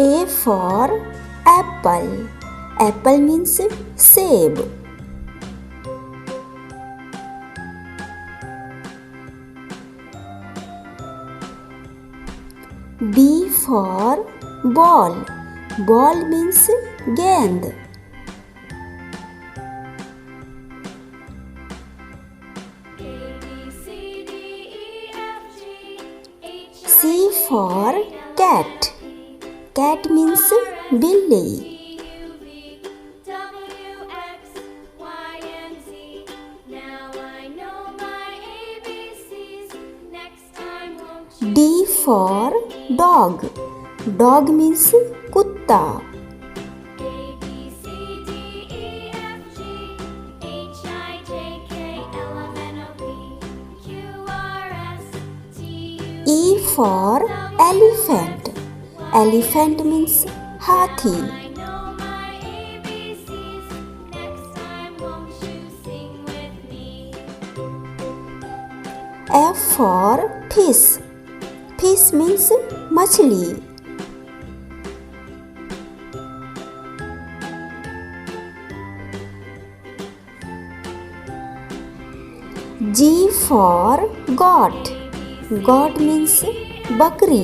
A for apple. Apple means seb. B for ball. Ball means gend. C for cat. Cat means billy. D for dog. Dog means kutta. E for elephant. Elephant means hathi. F for fish. Fish means machli. G for goat. Goat means bakri.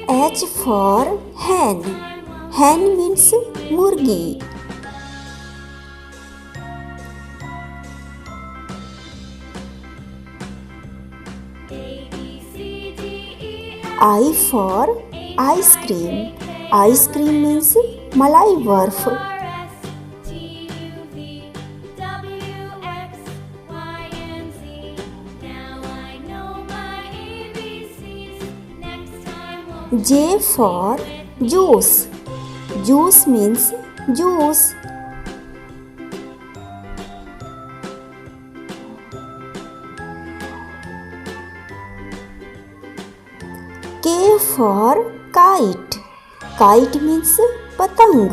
H for hen. Hen means murgi. I for ice cream. Ice cream means malai barf. J for juice. Juice means juice. K for kite. Kite means patang.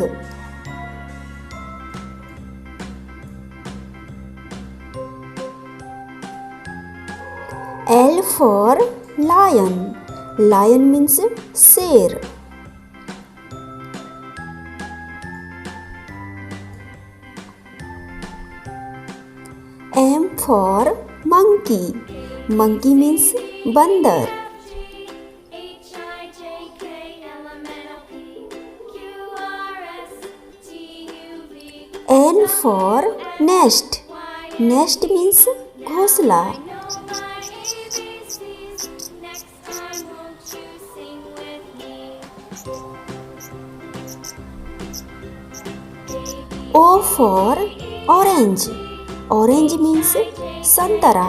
L for lion. Lion means sher. M for monkey. Monkey means bandar. N for nest. Nest means ghosla. O for orange. Orange means santara.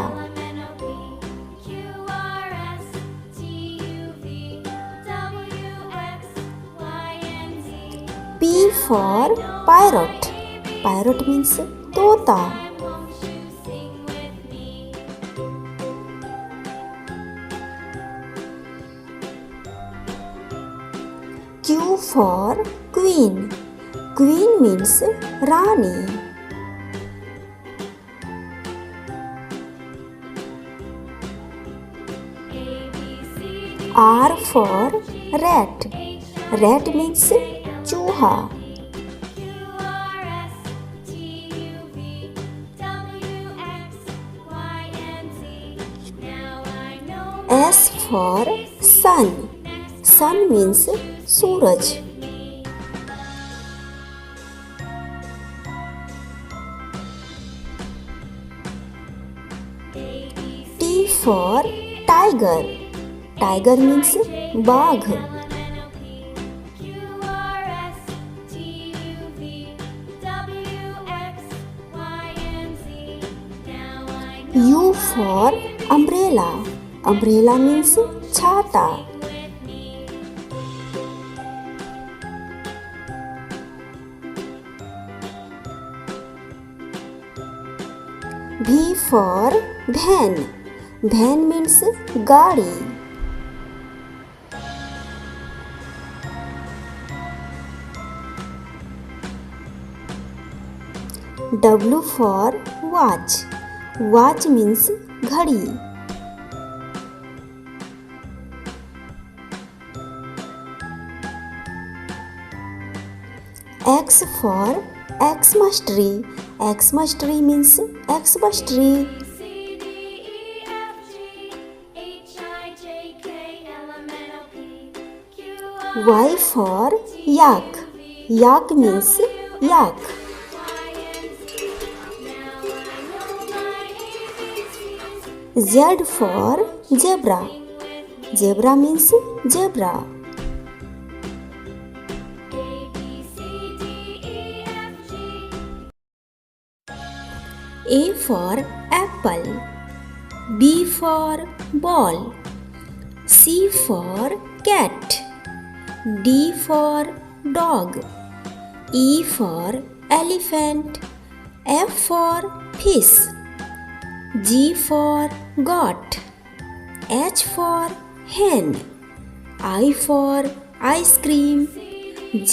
P for parrot. Parrot means tota. Q for queen. Queen means Rani. R for rat. Rat means Chuha. S for sun. Sun means Suraj. T for tiger. Tiger means Bagh. U for umbrella. Umbrella means chhata. V for van. Van means gaadi. W for watch. Watch means घड़ी. X for Xmas tree. Xmas tree means Xmas tree. Y for yak. Yak means yak. Z for zebra. Zebra means zebra. A for apple. B for ball. C for cat. D for dog. E for elephant. F for fish. G for goat. H for hen. I for ice cream.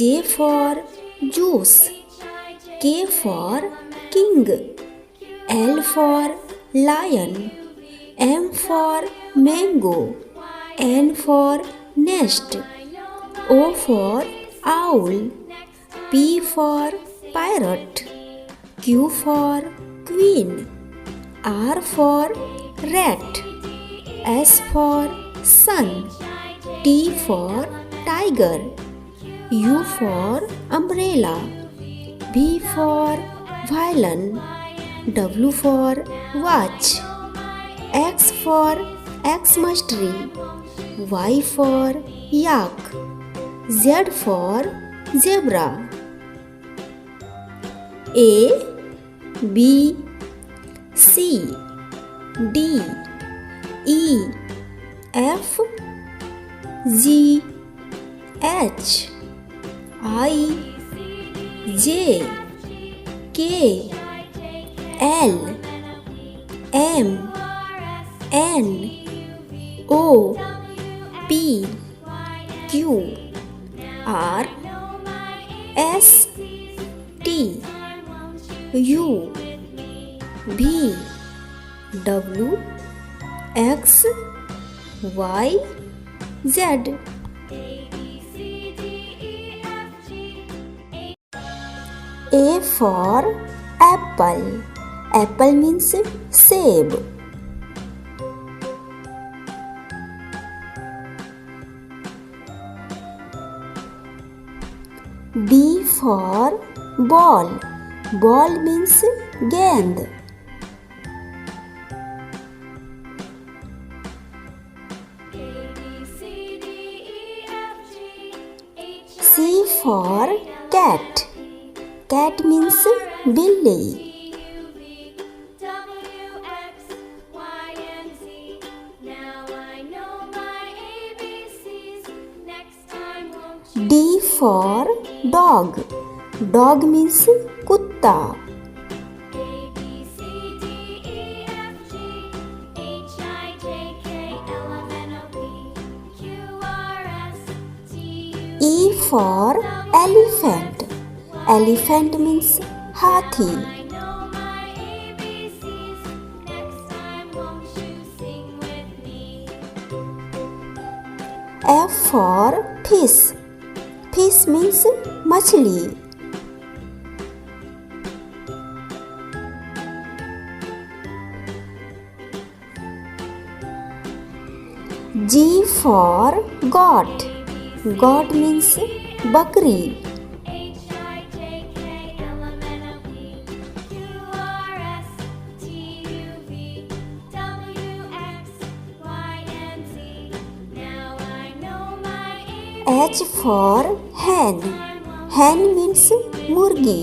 J for juice. K for king. L for lion. M for mango. N for nest. O for owl. P for parrot. Q for queen. R for rat. S for sun. T for tiger. U for umbrella. V for violin. W for watch. X for Xmas tree. Y for yak. Z for zebra. A, B, C, D, E, F, G, H, I, J, K, L, M, N, O, P, Q, R, S, T, U, V, W, X, Y, Z. A for apple. Apple means save. B for ball. Ball means गेंद. C for cat. Cat means बिल्ली. D for dog. Dog means कुत्ता. E for elephant. Elephant means हाथी. F for fish. Fish means मछली. G for goat. Goat means बकरी. H for hen. Hen means मुर्गी.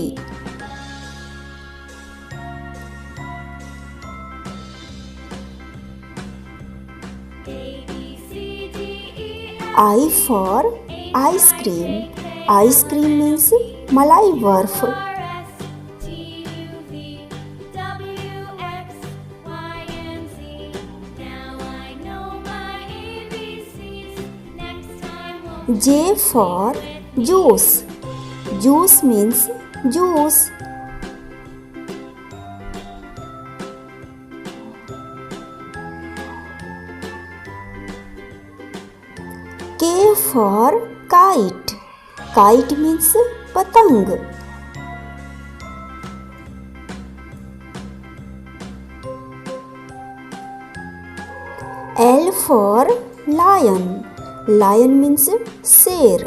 I for ice cream. Ice cream means मलाई बर्फ. J for juice. Juice means juice. for kite. Kite means patang. L for lion. Lion means sher.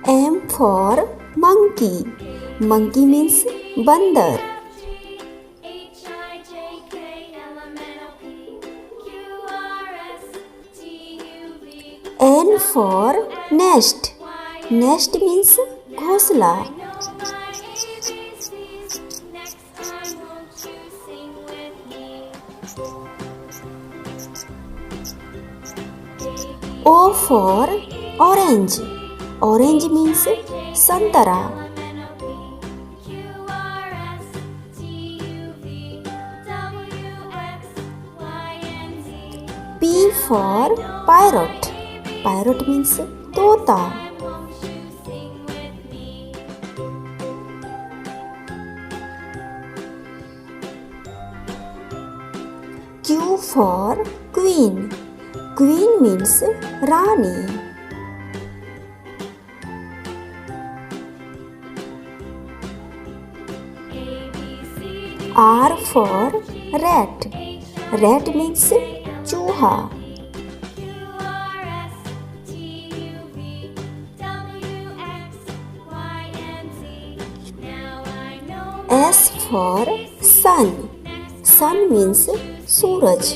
M for monkey. Monkey means bandar. N for nest. Nest means ghosla. O for orange. Orange means santara. P for parrot. Parrot means tota. Q for queen. Queen means Rani. R for rat. Rat means chooha. S for sun. Sun means Suraj.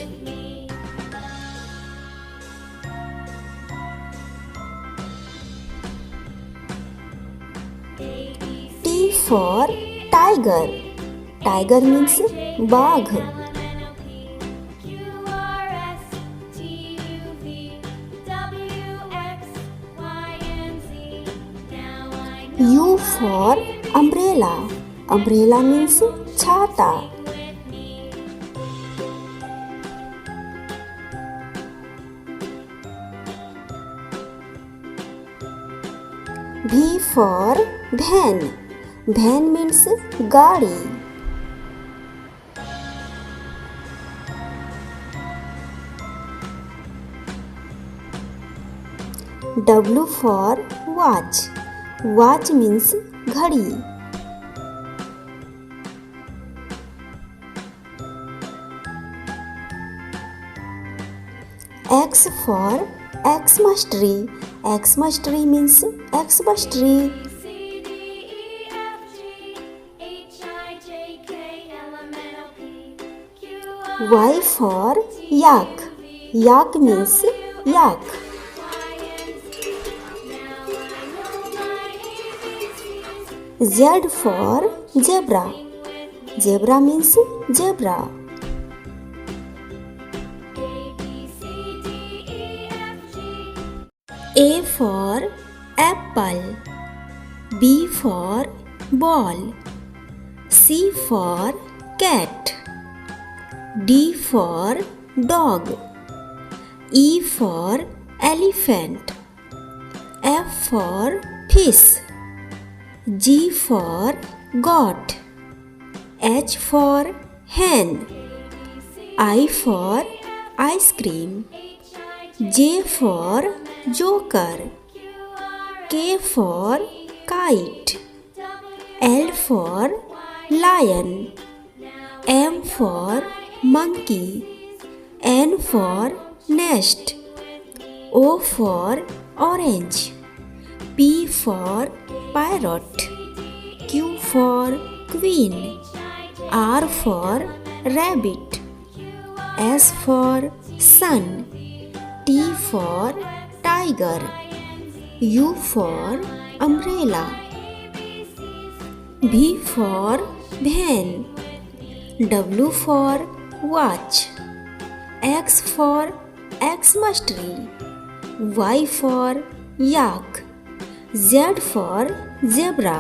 T for tiger. Tiger means bagh. U for umbrella. Umbrella means chhata. V for van. Van means gaadi. W for watch. Watch means ghadi. X for Xmas tree. Xmas tree means Xmas tree. Y for yak. Yak means yak. Z for zebra. Zebra means zebra. A for apple. B for ball. C for cat. D for dog. E for elephant. F for fish. G for goat. H for hen. I for ice cream. J for joker. K for kite. L for lion. M for monkey. N for nest. O for orange. P for parrot. Q for queen. R for rabbit. S for sun. T for tiger. U for umbrella. V for van. W for watch. X for Xmas tree. Y for yak. Z for zebra.